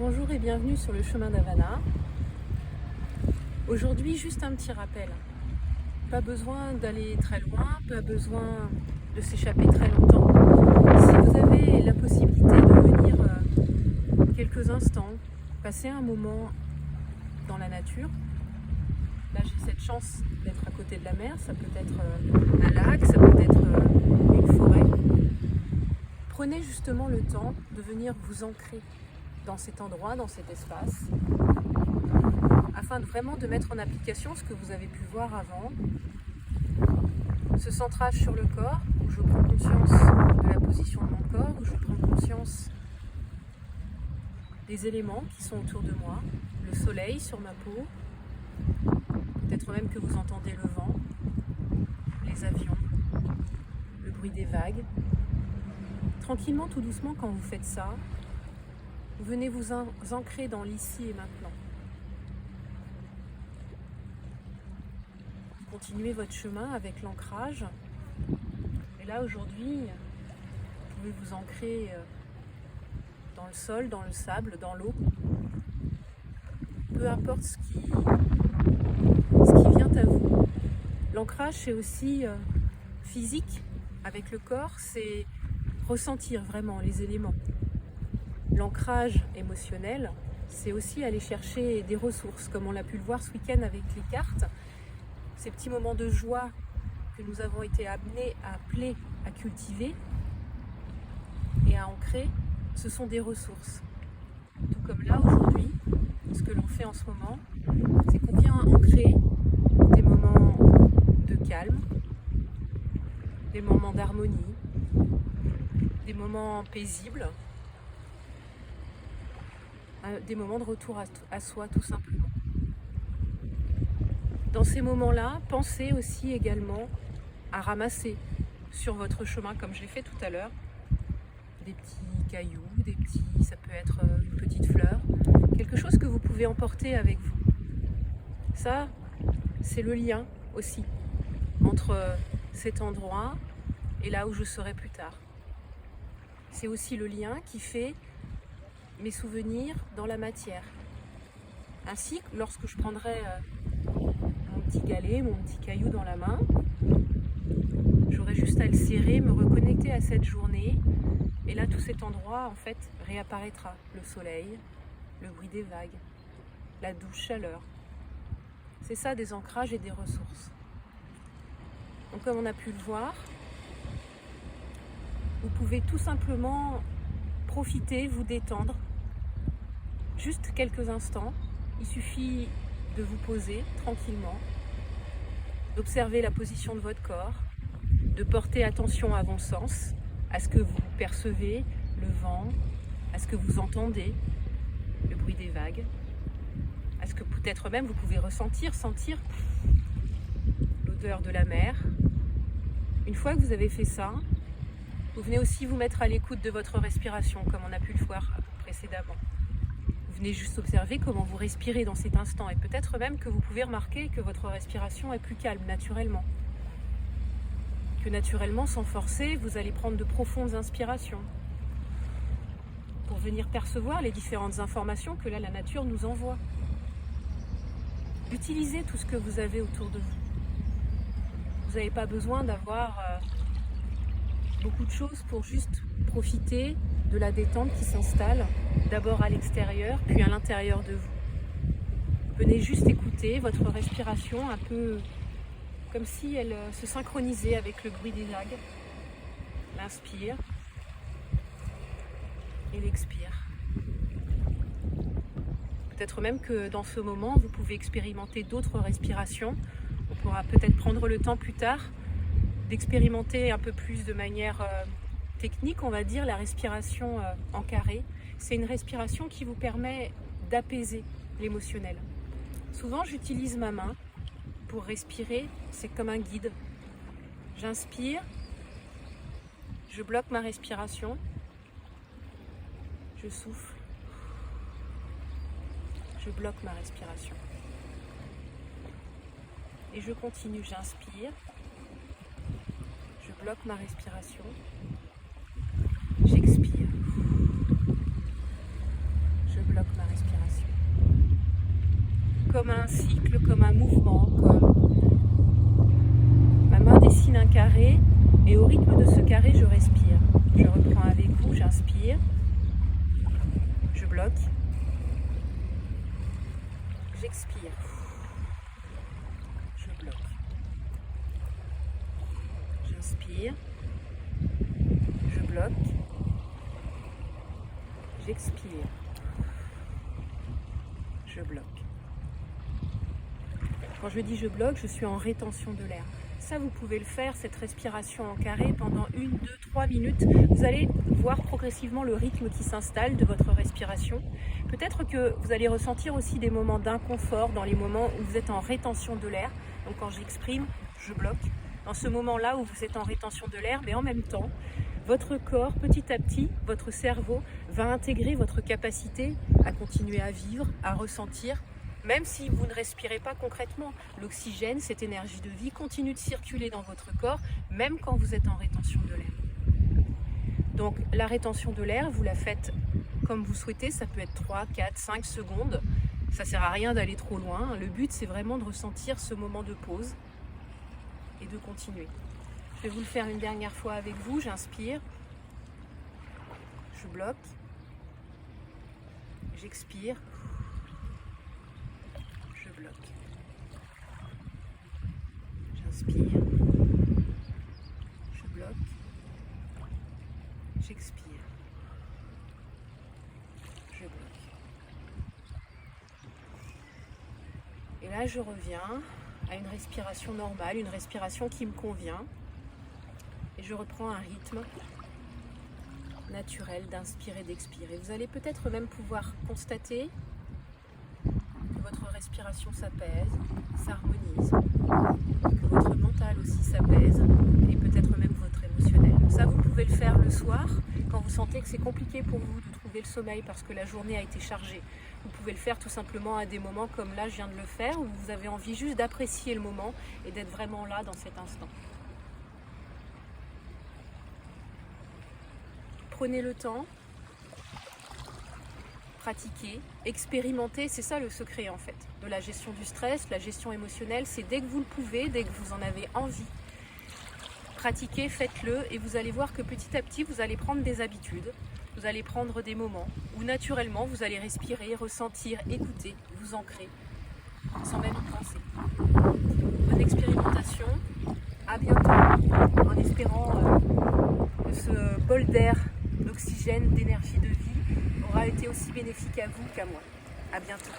Bonjour et bienvenue sur le chemin d'Havana. Aujourd'hui, juste un petit rappel. Pas besoin d'aller très loin, pas besoin de s'échapper très longtemps. Si vous avez la possibilité de venir quelques instants, passer un moment dans la nature, là j'ai cette chance d'être à côté de la mer, ça peut être un lac, ça peut être une forêt. Prenez justement le temps de venir vous ancrer dans cet endroit, dans cet espace, afin de vraiment de mettre en application ce que vous avez pu voir avant. Ce centrage sur le corps, où je prends conscience de la position de mon corps, où je prends conscience des éléments qui sont autour de moi, le soleil sur ma peau, peut-être même que vous entendez le vent, les avions, le bruit des vagues. Tranquillement, tout doucement, quand vous faites ça, vous venez vous ancrer dans l'ici et maintenant. Vous continuez votre chemin avec l'ancrage. Et là, aujourd'hui, vous pouvez vous ancrer dans le sol, dans le sable, dans l'eau. Peu importe ce qui vient à vous. L'ancrage, c'est aussi physique avec le corps, c'est ressentir vraiment les éléments. L'ancrage émotionnel, c'est aussi aller chercher des ressources, comme on l'a pu le voir ce week-end avec les cartes. Ces petits moments de joie que nous avons été appelés à cultiver et à ancrer, ce sont des ressources. Tout comme là, aujourd'hui, ce que l'on fait en ce moment, c'est qu'on vient ancrer des moments de calme, des moments d'harmonie, des moments paisibles, des moments de retour à soi tout simplement. Dans ces moments-là, pensez aussi également à ramasser sur votre chemin, comme je l'ai fait tout à l'heure, des petits cailloux, ça peut être une petite fleur, quelque chose que vous pouvez emporter avec vous. Ça, c'est le lien aussi entre cet endroit et là où je serai plus tard. C'est aussi le lien qui fait mes souvenirs dans la matière. Ainsi, lorsque je prendrai mon petit galet, mon petit caillou dans la main, j'aurai juste à le serrer, me reconnecter à cette journée, et là tout cet endroit en fait réapparaîtra. Le soleil, le bruit des vagues, la douce chaleur. C'est ça des ancrages et des ressources. Donc comme on a pu le voir, vous pouvez tout simplement profiter, vous détendre, juste quelques instants. Il suffit de vous poser tranquillement, d'observer la position de votre corps, de porter attention à vos sens, à ce que vous percevez, le vent, à ce que vous entendez, le bruit des vagues, à ce que peut-être même vous pouvez sentir l'odeur de la mer. Une fois que vous avez fait ça, vous venez aussi vous mettre à l'écoute de votre respiration, comme on a pu le voir précédemment. Vous venez juste observer comment vous respirez dans cet instant, et peut-être même que vous pouvez remarquer que votre respiration est plus calme naturellement. Que naturellement, sans forcer, vous allez prendre de profondes inspirations pour venir percevoir les différentes informations que là, la nature nous envoie. Utilisez tout ce que vous avez autour de vous. Vous n'avez pas besoin d'avoir beaucoup de choses pour juste profiter de la détente qui s'installe, d'abord à l'extérieur, puis à l'intérieur de vous. Venez juste écouter votre respiration un peu comme si elle se synchronisait avec le bruit des vagues. L'inspire et l'expire. Peut-être même que dans ce moment, vous pouvez expérimenter d'autres respirations. On pourra peut-être prendre le temps plus tard d'expérimenter un peu plus de manière technique, on va dire, la respiration en carré. C'est une respiration qui vous permet d'apaiser l'émotionnel. Souvent, j'utilise ma main pour respirer, c'est comme un guide. J'inspire, je bloque ma respiration, je souffle, je bloque ma respiration. Et je continue, j'inspire, je bloque ma respiration, j'expire, je bloque ma comme un cycle, comme un mouvement, comme ma main dessine un carré et au rythme de ce carré, je respire. Je reprends avec vous, j'inspire, je bloque, j'expire, je bloque, j'inspire, je bloque, j'expire, je bloque. Quand je dis je bloque, je suis en rétention de l'air. Ça, vous pouvez le faire, cette respiration en carré, pendant 1, 2, 3 minutes. Vous allez voir progressivement le rythme qui s'installe de votre respiration. Peut-être que vous allez ressentir aussi des moments d'inconfort dans les moments où vous êtes en rétention de l'air. Donc quand j'exprime, je bloque. Dans ce moment-là où vous êtes en rétention de l'air, mais en même temps, votre corps, petit à petit, votre cerveau va intégrer votre capacité à continuer à vivre, à ressentir. Même si vous ne respirez pas concrètement, l'oxygène, cette énergie de vie, continue de circuler dans votre corps, même quand vous êtes en rétention de l'air. Donc la rétention de l'air, vous la faites comme vous souhaitez, ça peut être 3, 4, 5 secondes. Ça ne sert à rien d'aller trop loin. Le but, c'est vraiment de ressentir ce moment de pause et de continuer. Je vais vous le faire une dernière fois avec vous. J'inspire, je bloque, j'expire. J'inspire, je bloque, j'expire, je bloque. Et là, je reviens à une respiration normale, une respiration qui me convient. Et je reprends un rythme naturel d'inspirer et d'expirer. Vous allez peut-être même pouvoir constater que votre respiration s'apaise, s'harmonise, que votre mental aussi s'apaise et peut-être même votre émotionnel. Ça, vous pouvez le faire le soir quand vous sentez que c'est compliqué pour vous de trouver le sommeil parce que la journée a été chargée. Vous pouvez le faire tout simplement à des moments comme là je viens de le faire où vous avez envie juste d'apprécier le moment et d'être vraiment là dans cet instant. Prenez le temps, pratiquez, expérimentez, c'est ça le secret en fait de la gestion du stress, la gestion émotionnelle, c'est dès que vous le pouvez, dès que vous en avez envie. Pratiquez, faites-le et vous allez voir que petit à petit vous allez prendre des habitudes, vous allez prendre des moments où naturellement vous allez respirer, ressentir, écouter, vous ancrer sans même y penser. Bonne expérimentation, à bientôt en espérant que ce bol d'air, d'oxygène, d'énergie de vie aura été aussi bénéfique à vous qu'à moi. À bientôt.